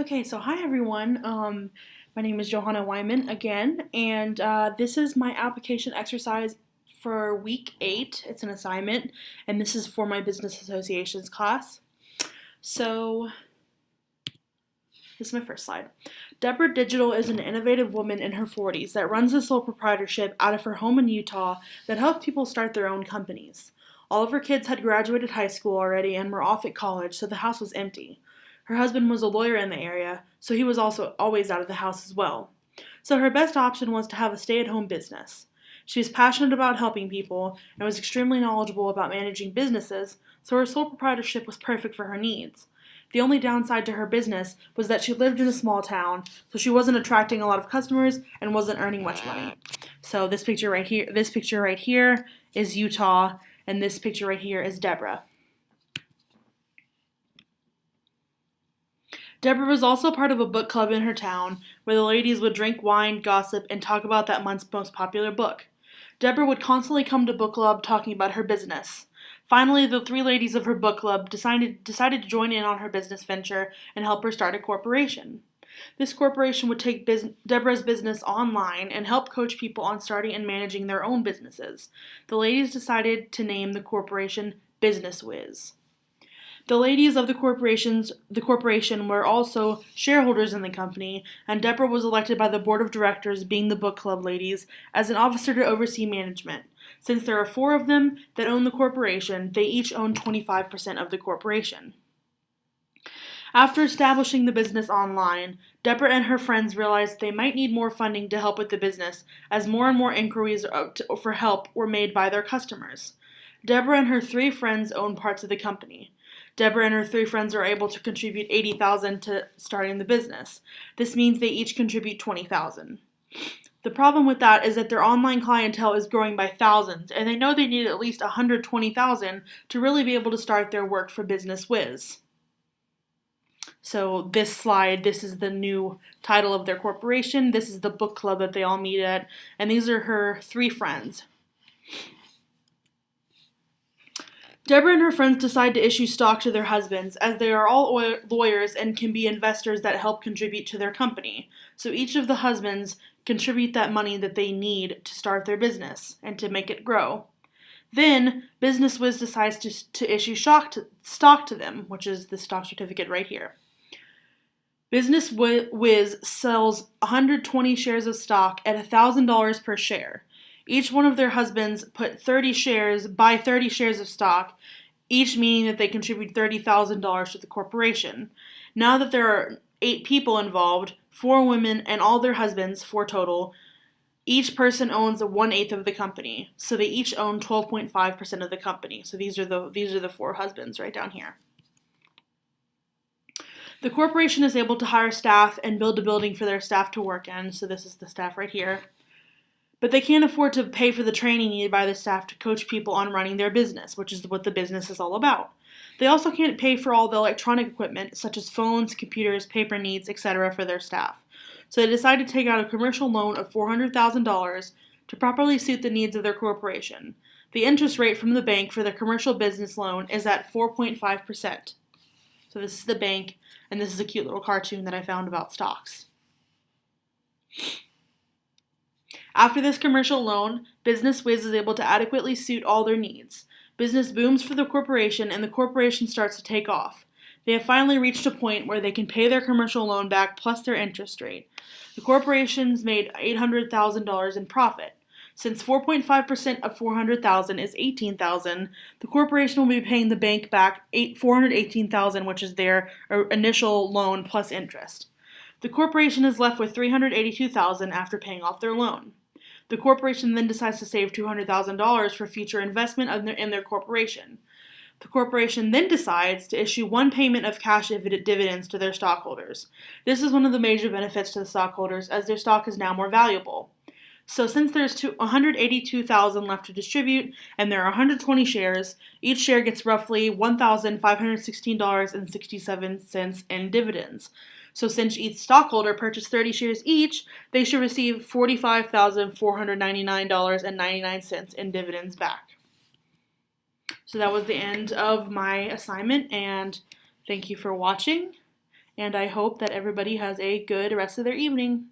Okay, so hi everyone. My name is Johanna Weiman again, and this is my application exercise for week 8. It's an assignment, and this is for my business associations class. So, this is my first slide. Deborah Digital is an innovative woman in her 40s that runs a sole proprietorship out of her home in Utah that helps people start their own companies. All of her kids had graduated high school already and were off at college, so the house was empty. Her husband was a lawyer in the area, so he was also always out of the house as well. So her best option was to have a stay-at-home business. She was passionate about helping people and was extremely knowledgeable about managing businesses, so her sole proprietorship was perfect for her needs. The only downside to her business was that she lived in a small town, so she wasn't attracting a lot of customers and wasn't earning much money. So this picture right here is Utah, and this picture right here is Deborah. Deborah was also part of a book club in her town, where the ladies would drink wine, gossip, and talk about that month's most popular book. Deborah would constantly come to book club talking about her business. Finally, the 3 ladies of her book club decided to join in on her business venture and help her start a corporation. This corporation would take Deborah's business online and help coach people on starting and managing their own businesses. The ladies decided to name the corporation Business Wiz. The ladies of the corporation were also shareholders in the company, and Deborah was elected by the board of directors, being the book club ladies, as an officer to oversee management. Since there are 4 of them that own the corporation, they each own 25% of the corporation. After establishing the business online, Deborah and her friends realized they might need more funding to help with the business, as more and more inquiries for help were made by their customers. Deborah and her 3 friends own parts of the company. Deborah and her 3 friends are able to contribute $80,000 to starting the business. This means they each contribute $20,000. The problem with that is that their online clientele is growing by thousands, and they know they need at least $120,000 to really be able to start their work for Business Wiz. So this slide, this is the new title of their corporation. This is the book club that they all meet at, and these are her 3 friends. Deborah and her friends decide to issue stock to their husbands, as they are all lawyers and can be investors that help contribute to their company. So each of the husbands contribute that money that they need to start their business and to make it grow. Then, Business Wiz decides to issue stock to them, which is the stock certificate right here. Business Wiz sells 120 shares of stock at $1,000 per share. Each one of their husbands buy 30 shares of stock, each meaning that they contribute $30,000 to the corporation. Now that there are 8 people involved, 4 women and all their husbands, 4 total, each person owns 1/8 of the company. So they each own 12.5% of the company. So these are the 4 husbands right down here. The corporation is able to hire staff and build a building for their staff to work in. So this is the staff right here. But they can't afford to pay for the training needed by the staff to coach people on running their business, which is what the business is all about. They also can't pay for all the electronic equipment, such as phones, computers, paper needs, etc., for their staff. So they decide to take out a commercial loan of $400,000 to properly suit the needs of their corporation. The interest rate from the bank for the commercial business loan is at 4.5%. So this is the bank, and this is a cute little cartoon that I found about stocks. After this commercial loan, Business Wiz is able to adequately suit all their needs. Business booms for the corporation, and the corporation starts to take off. They have finally reached a point where they can pay their commercial loan back plus their interest rate. The corporation's made $800,000 in profit. Since 4.5% of $400,000 is $18,000, the corporation will be paying the bank back $418,000, which is their initial loan plus interest. The corporation is left with $382,000 after paying off their loan. The corporation then decides to save $200,000 for future investment in their corporation. The corporation then decides to issue one payment of cash dividends to their stockholders. This is one of the major benefits to the stockholders, as their stock is now more valuable. So since there's $182,000 left to distribute, and there are 120 shares, each share gets roughly $1,516.67 in dividends. So since each stockholder purchased 30 shares each, they should receive $45,499.99 in dividends back. So that was the end of my assignment, and thank you for watching. and I hope that everybody has a good rest of their evening.